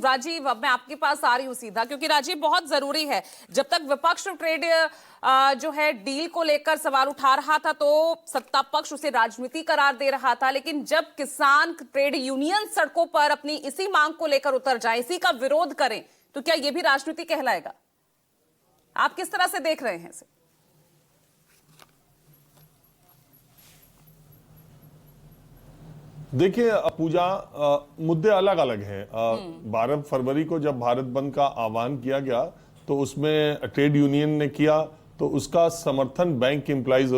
राजीव, अब मैं आपके पास आ रही हूं सीधा, क्योंकि राजीव बहुत जरूरी है। जब तक विपक्ष ट्रेड जो है डील को लेकर सवाल उठा रहा था तो सत्ता पक्ष उसे राजनीति करार दे रहा था, लेकिन जब किसान ट्रेड यूनियन सड़कों पर अपनी इसी मांग को लेकर उतर जाए, इसी का विरोध करें, तो क्या यह भी राजनीति कहलाएगा? आप किस तरह से देख रहे हैं इसे? देखिए पूजा, मुद्दे अलग अलग हैं। 12 फरवरी को जब भारत बंद का आह्वान किया गया तो उसमें ट्रेड यूनियन ने किया, तो उसका समर्थन बैंक एम्प्लॉइज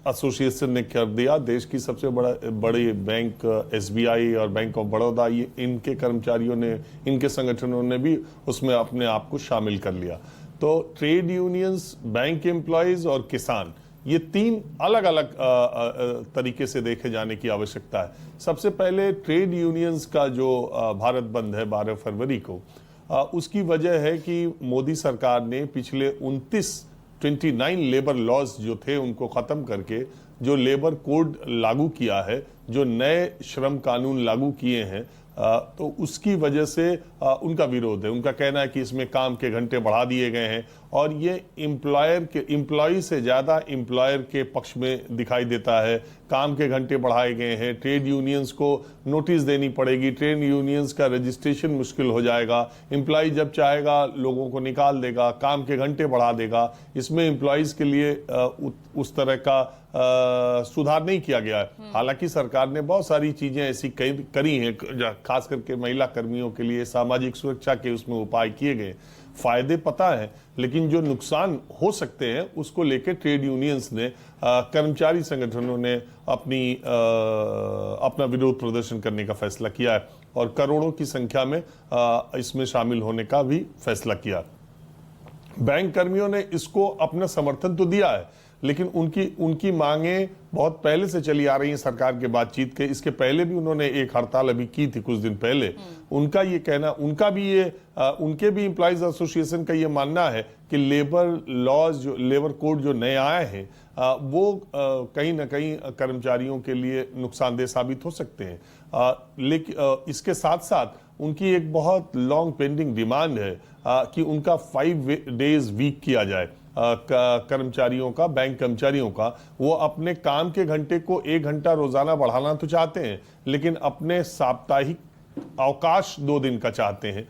एसोसिएशन ने कर दिया। देश की सबसे बड़ी बैंक एसबीआई और बैंक ऑफ बड़ौदा, ये इनके कर्मचारियों ने, इनके संगठनों ने भी उसमें अपने आप को शामिल कर लिया। तो ट्रेड यूनियंस, बैंक एम्प्लॉइज और किसान, ये तीन अलग अलग तरीके से देखे जाने की आवश्यकता है। सबसे पहले ट्रेड यूनियंस का जो भारत बंद है 12 फरवरी को, उसकी वजह है कि मोदी सरकार ने पिछले 29 लेबर लॉज जो थे उनको खत्म करके जो लेबर कोड लागू किया है, जो नए श्रम कानून लागू किए हैं, तो उसकी वजह से उनका विरोध है। उनका कहना है कि इसमें काम के घंटे बढ़ा दिए गए हैं और ये एम्प्लॉय से ज़्यादा एम्प्लॉयर के पक्ष में दिखाई देता है। काम के घंटे बढ़ाए गए हैं, ट्रेड यूनियंस को नोटिस देनी पड़ेगी, ट्रेड यूनियंस का रजिस्ट्रेशन मुश्किल हो जाएगा, एम्प्लॉय जब चाहेगा लोगों को निकाल देगा, काम के घंटे बढ़ा देगा। इसमें एम्प्लॉयज़ के लिए उस तरह का सुधार नहीं किया गया है। हालांकि सरकार ने बहुत सारी चीजें ऐसी करी हैं, खास करके महिला कर्मियों के लिए सामाजिक सुरक्षा के उसमें उपाय किए गए, फायदे पता है, लेकिन जो नुकसान हो सकते हैं उसको लेकर ट्रेड यूनियंस ने, कर्मचारी संगठनों ने अपना विरोध प्रदर्शन करने का फैसला किया है और करोड़ों की संख्या में इसमें शामिल होने का भी फैसला किया। बैंक कर्मियों ने इसको अपना समर्थन तो दिया है, लेकिन उनकी मांगें बहुत पहले से चली आ रही हैं सरकार के बातचीत के। इसके पहले भी उन्होंने एक हड़ताल अभी की थी कुछ दिन पहले। उनका ये कहना, उनके भी एम्प्लॉइज एसोसिएशन का ये मानना है कि लेबर लॉज, जो लेबर कोड जो नए आए हैं, वो कहीं ना कहीं कर्मचारियों के लिए नुकसानदेह साबित हो सकते हैं। लेकिन इसके साथ साथ उनकी एक बहुत लॉन्ग पेंडिंग डिमांड है कि उनका 5 डेज वीक किया जाए। कर्मचारियों का, बैंक कर्मचारियों का, वो अपने काम के घंटे को 1 घंटा रोजाना बढ़ाना तो चाहते हैं, लेकिन अपने साप्ताहिक अवकाश 2 दिन का चाहते हैं,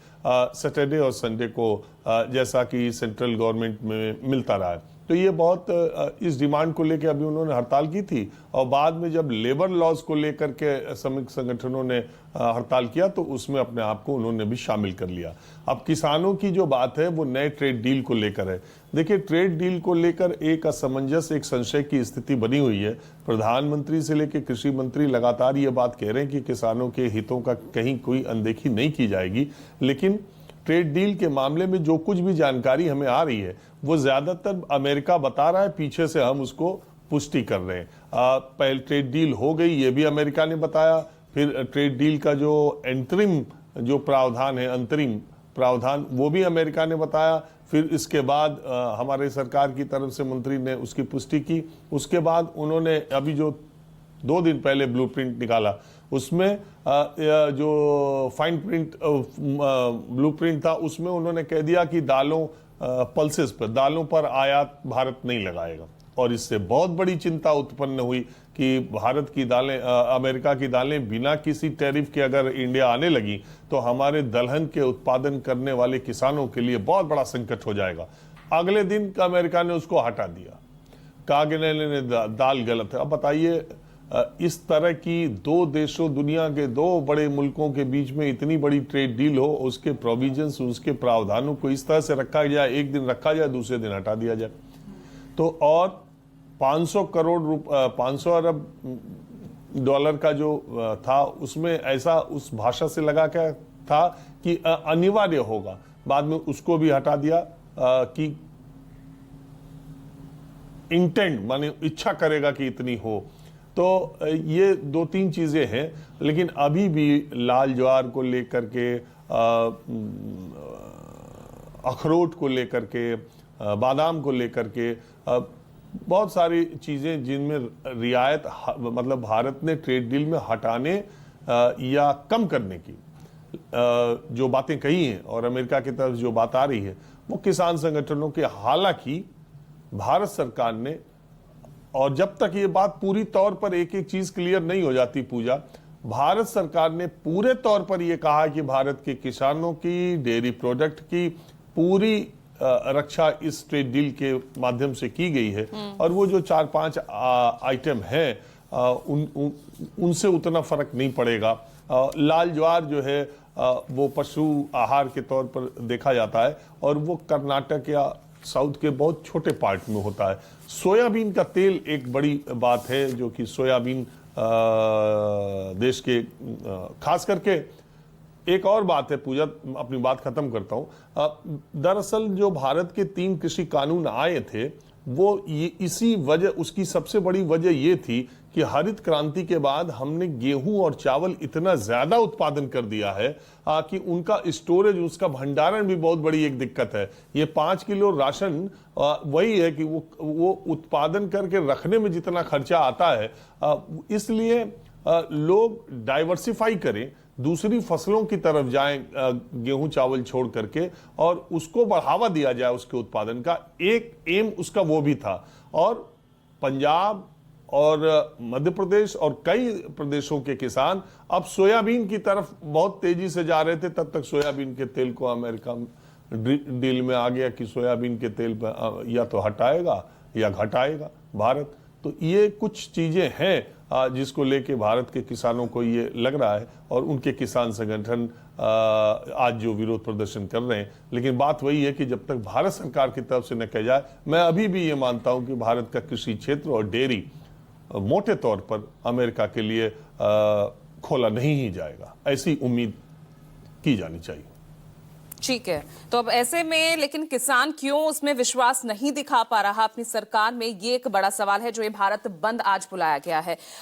सैटरडे और संडे को, जैसा कि सेंट्रल गवर्नमेंट में मिलता रहा है। तो ये बहुत इस डिमांड को लेकर अभी उन्होंने हड़ताल की थी और बाद में जब लेबर लॉज को लेकर के श्रमिक संगठनों ने हड़ताल किया तो उसमें अपने आप को उन्होंने भी शामिल कर लिया। अब किसानों की जो बात है वो नए ट्रेड डील को लेकर है। देखिए, ट्रेड डील को लेकर एक असमंजस, एक संशय की स्थिति बनी हुई है। प्रधानमंत्री से लेकर कृषि मंत्री लगातार ये बात कह रहे हैं कि किसानों के हितों का कहीं कोई अनदेखी नहीं की जाएगी, लेकिन ट्रेड डील के मामले में जो कुछ भी जानकारी हमें आ रही है वो ज्यादातर अमेरिका बता रहा है, पीछे से हम उसको पुष्टि कर रहे हैं। पहले ट्रेड डील हो गई, ये भी अमेरिका ने बताया, फिर ट्रेड डील का जो अंतरिम जो प्रावधान है, अंतरिम प्रावधान, वो भी अमेरिका ने बताया। फिर इसके बाद हमारे सरकार की तरफ से मंत्री ने उसकी पुष्टि की। उसके बाद उन्होंने अभी जो 2 दिन पहले ब्लूप्रिंट निकाला, उसमें जो फाइन प्रिंट ब्लूप्रिंट था, उसमें उन्होंने कह दिया कि दालों, पल्सेस पर, दालों पर आयात भारत नहीं लगाएगा। और इससे बहुत बड़ी चिंता उत्पन्न हुई कि भारत की दालें, अमेरिका की दालें बिना किसी टैरिफ के अगर इंडिया आने लगी तो हमारे दलहन के उत्पादन करने वाले किसानों के लिए बहुत बड़ा संकट हो जाएगा। अगले दिन अमेरिका ने उसको हटा दिया, कहा कि नहीं, दाल गलत है। अब बताइए, इस तरह की 2 देशों, दुनिया के 2 बड़े मुल्कों के बीच में इतनी बड़ी ट्रेड डील हो, उसके प्रोविजंस, उसके प्रावधानों को इस तरह से रखा जाए, एक दिन रखा जाए, दूसरे दिन हटा दिया जाए। तो और 500 अरब डॉलर का जो था, उसमें ऐसा उस भाषा से लगा क्या था कि अनिवार्य होगा, बाद में उसको भी हटा दिया कि इंटेंट, माने इच्छा करेगा कि इतनी हो। तो ये 2-3 चीजें हैं, लेकिन अभी भी लाल ज्वार को लेकर के, अखरोट को लेकर के, बादाम को लेकर के, बहुत सारी चीजें जिनमें रियायत, मतलब भारत ने ट्रेड डील में हटाने या कम करने की जो बातें कही हैं और अमेरिका की तरफ जो बात आ रही है वो किसान संगठनों के, हालांकि भारत सरकार ने, और जब तक ये बात पूरी तौर पर एक एक चीज क्लियर नहीं हो जाती पूजा, भारत सरकार ने पूरे तौर पर यह कहा कि भारत के किसानों की, डेयरी प्रोडक्ट की पूरी रक्षा इस ट्रेड डील के माध्यम से की गई है। और वो जो 4-5 आइटम हैं उनसे उतना फर्क नहीं पड़ेगा। लाल ज्वार जो है वो पशु आहार के तौर पर देखा जाता है और वो कर्नाटक या साउथ के बहुत छोटे पार्ट में होता है। सोयाबीन का तेल एक बड़ी बात है, जो कि सोयाबीन देश के खास करके, एक और बात है पूजा, अपनी बात खत्म करता हूं। दरअसल जो भारत के 3 कृषि कानून आए थे वो इसी वजह, उसकी सबसे बड़ी वजह ये थी कि हरित क्रांति के बाद हमने गेहूं और चावल इतना ज्यादा उत्पादन कर दिया है कि उनका स्टोरेज, उसका भंडारण भी बहुत बड़ी एक दिक्कत है। ये 5 किलो राशन वही है कि वो उत्पादन करके रखने में जितना खर्चा आता है, इसलिए लोग डाइवर्सिफाई करें, दूसरी फसलों की तरफ जाएं, गेहूं चावल छोड़ करके, और उसको बढ़ावा दिया जाए उसके उत्पादन का। एक एम उसका वो भी था। और पंजाब और मध्य प्रदेश और कई प्रदेशों के किसान अब सोयाबीन की तरफ बहुत तेजी से जा रहे थे। तब तक सोयाबीन के तेल को अमेरिका डील में आ गया कि सोयाबीन के तेल पर या तो हटाएगा या घटाएगा भारत। तो ये कुछ चीजें हैं जिसको लेके भारत के किसानों को ये लग रहा है, और उनके किसान संगठन आज जो विरोध प्रदर्शन कर रहे हैं। लेकिन बात वही है कि जब तक भारत सरकार की तरफ से न कहा जाए, मैं अभी भी ये मानता हूं कि भारत का कृषि क्षेत्र और डेयरी मोटे तौर पर अमेरिका के लिए खोला नहीं ही जाएगा, ऐसी उम्मीद की जानी चाहिए। ठीक है, तो अब ऐसे में लेकिन किसान क्यों उसमें विश्वास नहीं दिखा पा रहा अपनी सरकार में, ये एक बड़ा सवाल है जो ये भारत बंद आज बुलाया गया है।